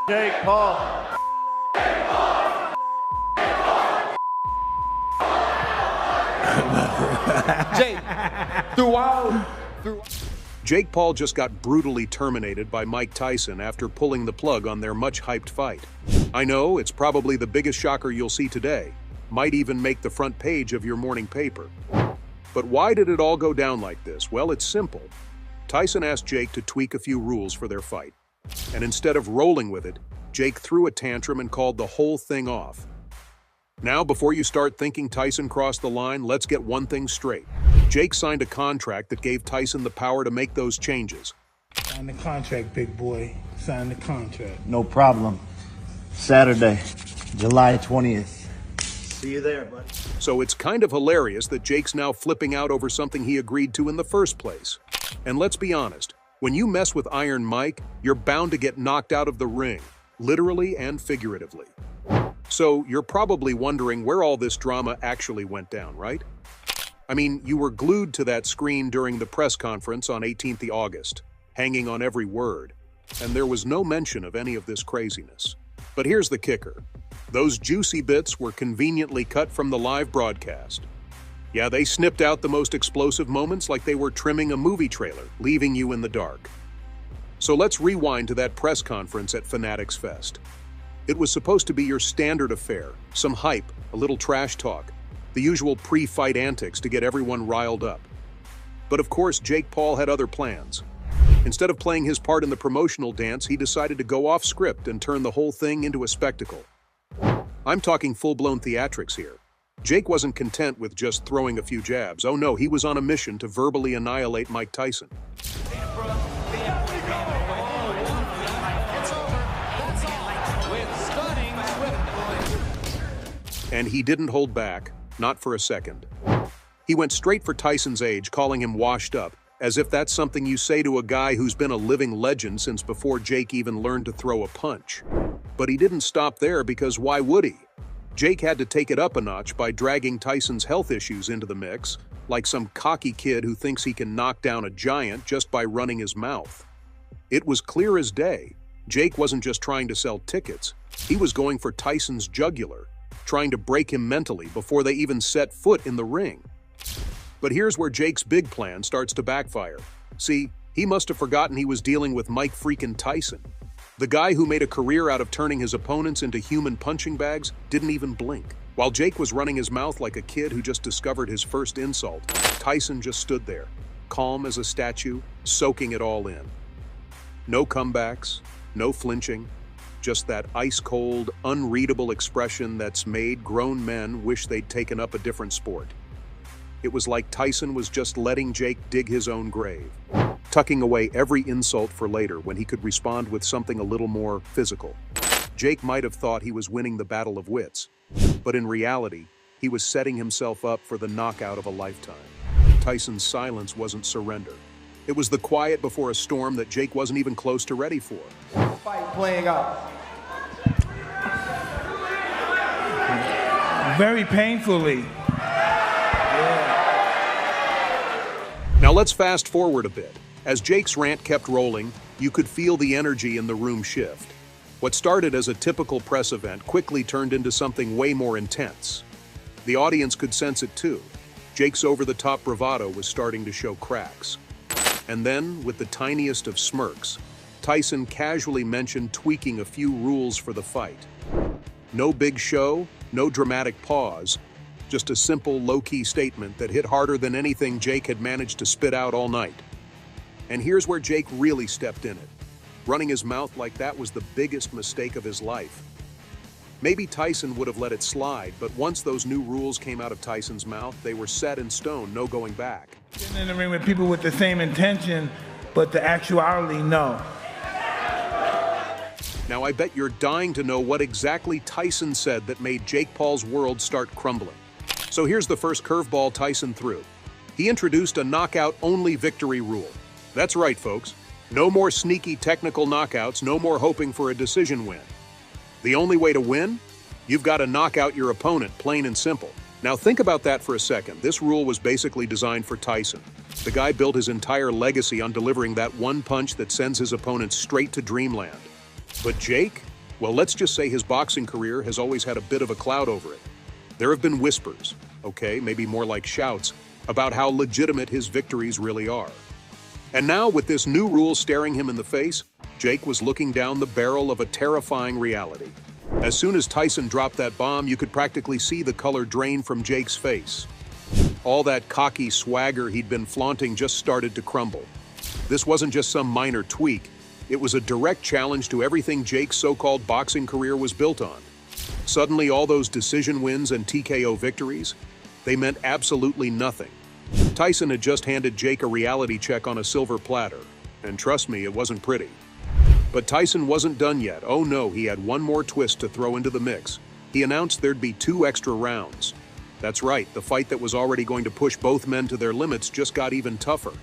Jake Paul. Jake, throughout. Jake Paul just got brutally terminated by Mike Tyson after pulling the plug on their much-hyped fight. I know, it's probably the biggest shocker you'll see today. Might even make the front page of your morning paper. But why did it all go down like this? Well, it's simple. Tyson asked Jake to tweak a few rules for their fight. And instead of rolling with it, Jake threw a tantrum and called the whole thing off. Now, before you start thinking Tyson crossed the line, let's get one thing straight. Jake signed a contract that gave Tyson the power to make those changes. Sign the contract, big boy. Sign the contract. No problem. Saturday, July 20th. See you there, bud. So it's kind of hilarious that Jake's now flipping out over something he agreed to in the first place. And let's be honest, when you mess with Iron Mike, you're bound to get knocked out of the ring, literally and figuratively. So you're probably wondering where all this drama actually went down, right? I mean, you were glued to that screen during the press conference on 18th of August, hanging on every word, and there was no mention of any of this craziness. But here's the kicker. Those juicy bits were conveniently cut from the live broadcast. Yeah, they snipped out the most explosive moments like they were trimming a movie trailer, leaving you in the dark. So let's rewind to that press conference at Fanatics Fest. It was supposed to be your standard affair, some hype, a little trash talk, the usual pre-fight antics to get everyone riled up. But of course, Jake Paul had other plans. Instead of playing his part in the promotional dance, he decided to go off script and turn the whole thing into a spectacle. I'm talking full-blown theatrics here. Jake wasn't content with just throwing a few jabs. Oh no, he was on a mission to verbally annihilate Mike Tyson. And he didn't hold back, not for a second. He went straight for Tyson's age, calling him washed up, as if that's something you say to a guy who's been a living legend since before Jake even learned to throw a punch. But he didn't stop there, because why would he? Jake had to take it up a notch by dragging Tyson's health issues into the mix, like some cocky kid who thinks he can knock down a giant just by running his mouth. It was clear as day. Jake wasn't just trying to sell tickets, he was going for Tyson's jugular, trying to break him mentally before they even set foot in the ring. But here's where Jake's big plan starts to backfire. See, he must have forgotten he was dealing with Mike freaking Tyson. The guy who made a career out of turning his opponents into human punching bags didn't even blink. While Jake was running his mouth like a kid who just discovered his first insult, Tyson just stood there, calm as a statue, soaking it all in. No comebacks, no flinching, just that ice-cold, unreadable expression that's made grown men wish they'd taken up a different sport. It was like Tyson was just letting Jake dig his own grave, tucking away every insult for later when he could respond with something a little more physical. Jake might have thought he was winning the battle of wits, but in reality, he was setting himself up for the knockout of a lifetime. Tyson's silence wasn't surrender. It was the quiet before a storm that Jake wasn't even close to ready for. Fight playing out. Very painfully. Now let's fast forward a bit. As Jake's rant kept rolling, you could feel the energy in the room shift. What started as a typical press event quickly turned into something way more intense. The audience could sense it too. Jake's over-the-top bravado was starting to show cracks. And then, with the tiniest of smirks, Tyson casually mentioned tweaking a few rules for the fight. No big show, no dramatic pause, just a simple, low-key statement that hit harder than anything Jake had managed to spit out all night. And here's where Jake really stepped in it. Running his mouth like that was the biggest mistake of his life. Maybe Tyson would have let it slide, but once those new rules came out of Tyson's mouth, they were set in stone, no going back. Getting in the ring with people with the same intention, but the actuality, no. Now I bet you're dying to know what exactly Tyson said that made Jake Paul's world start crumbling. So here's the first curveball Tyson threw. He introduced a knockout-only victory rule. That's right, folks. No more sneaky technical knockouts, no more hoping for a decision win. The only way to win? You've got to knock out your opponent, plain and simple. Now think about that for a second. This rule was basically designed for Tyson. The guy built his entire legacy on delivering that one punch that sends his opponents straight to dreamland. But Jake? Well, let's just say his boxing career has always had a bit of a cloud over it. There have been whispers, okay, maybe more like shouts, about how legitimate his victories really are. And now, with this new rule staring him in the face, Jake was looking down the barrel of a terrifying reality. As soon as Tyson dropped that bomb, you could practically see the color drain from Jake's face. All that cocky swagger he'd been flaunting just started to crumble. This wasn't just some minor tweak. It was a direct challenge to everything Jake's so-called boxing career was built on. Suddenly, all those decision wins and TKO victories, they meant absolutely nothing. Tyson had just handed Jake a reality check on a silver platter, and trust me, it wasn't pretty. But Tyson wasn't done yet. Oh no, he had one more twist to throw into the mix. He announced there'd be 2 extra rounds. That's right, the fight that was already going to push both men to their limits just got even tougher.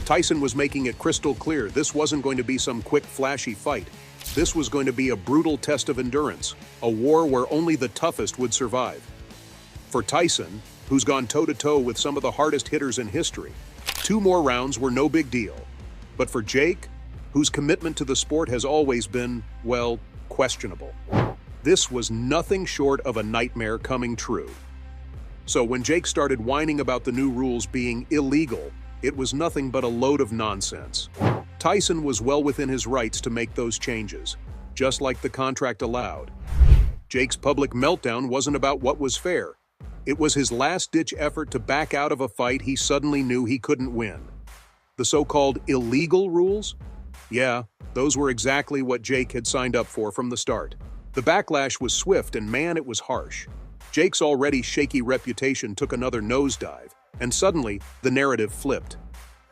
Tyson was making it crystal clear this wasn't going to be some quick, flashy fight. This was going to be a brutal test of endurance, a war where only the toughest would survive. For Tyson, who's gone toe-to-toe with some of the hardest hitters in history, 2 more rounds were no big deal. But for Jake, whose commitment to the sport has always been, well, questionable, this was nothing short of a nightmare coming true. So when Jake started whining about the new rules being illegal, it was nothing but a load of nonsense. Tyson was well within his rights to make those changes, just like the contract allowed. Jake's public meltdown wasn't about what was fair. It was his last-ditch effort to back out of a fight he suddenly knew he couldn't win. The so-called illegal rules? Yeah, those were exactly what Jake had signed up for from the start. The backlash was swift and man, it was harsh. Jake's already shaky reputation took another nosedive, and suddenly, the narrative flipped.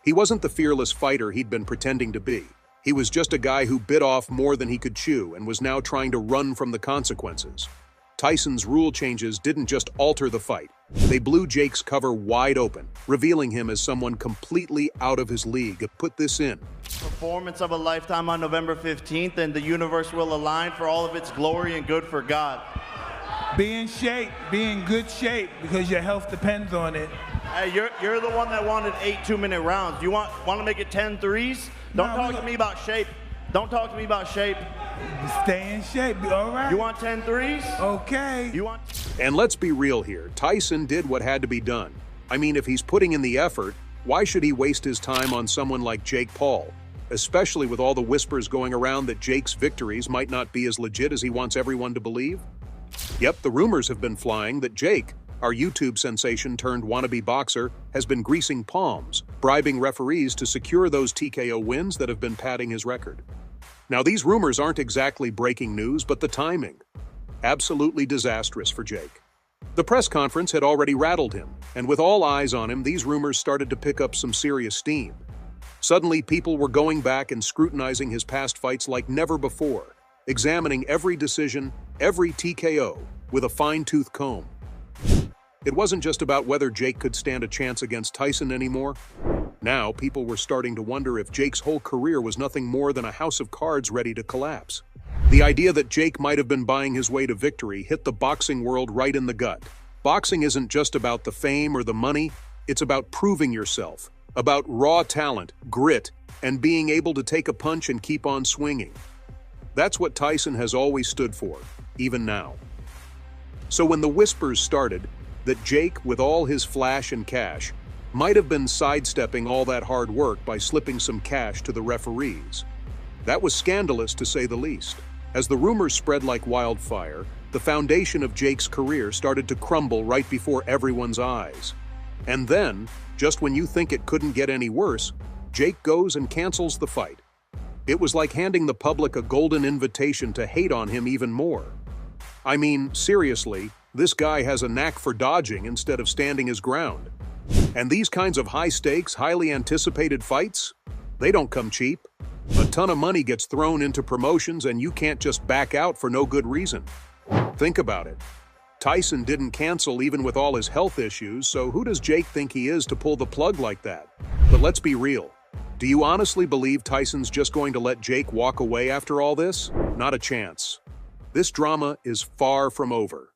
He wasn't the fearless fighter he'd been pretending to be. He was just a guy who bit off more than he could chew and was now trying to run from the consequences. Tyson's rule changes didn't just alter the fight. They blew Jake's cover wide open, revealing him as someone completely out of his league. Put this in. Performance of a lifetime on November 15th, and the universe will align for all of its glory and good for God. Be in shape, be in good shape, because your health depends on it. Hey, you're the one that wanted 8 2-minute rounds. You want to make it 10 threes? Don't talk to me about shape. Don't talk to me about shape. Stay in shape, all right? You want 10 threes? Okay. You want... And let's be real here, Tyson did what had to be done. I mean, if he's putting in the effort, why should he waste his time on someone like Jake Paul? Especially with all the whispers going around that Jake's victories might not be as legit as he wants everyone to believe. Yep, the rumors have been flying that Jake, our YouTube sensation turned wannabe boxer, has been greasing palms, bribing referees to secure those TKO wins that have been padding his record. Now, these rumors aren't exactly breaking news, but the timing, absolutely disastrous for Jake. The press conference had already rattled him, and with all eyes on him, these rumors started to pick up some serious steam. Suddenly, people were going back and scrutinizing his past fights like never before, examining every decision, every TKO, with a fine-tooth comb. It wasn't just about whether Jake could stand a chance against Tyson anymore. Now, people were starting to wonder if Jake's whole career was nothing more than a house of cards ready to collapse. The idea that Jake might have been buying his way to victory hit the boxing world right in the gut. Boxing isn't just about the fame or the money, it's about proving yourself, about raw talent, grit, and being able to take a punch and keep on swinging. That's what Tyson has always stood for, even now. So when the whispers started that Jake, with all his flash and cash, might have been sidestepping all that hard work by slipping some cash to the referees, that was scandalous to say the least. As the rumors spread like wildfire, the foundation of Jake's career started to crumble right before everyone's eyes. And then, just when you think it couldn't get any worse, Jake goes and cancels the fight. It was like handing the public a golden invitation to hate on him even more. I mean, seriously, this guy has a knack for dodging instead of standing his ground. And these kinds of high-stakes, highly anticipated fights, they don't come cheap. A ton of money gets thrown into promotions and you can't just back out for no good reason. Think about it. Tyson didn't cancel even with all his health issues, so who does Jake think he is to pull the plug like that? But let's be real. Do you honestly believe Tyson's just going to let Jake walk away after all this? Not a chance. This drama is far from over.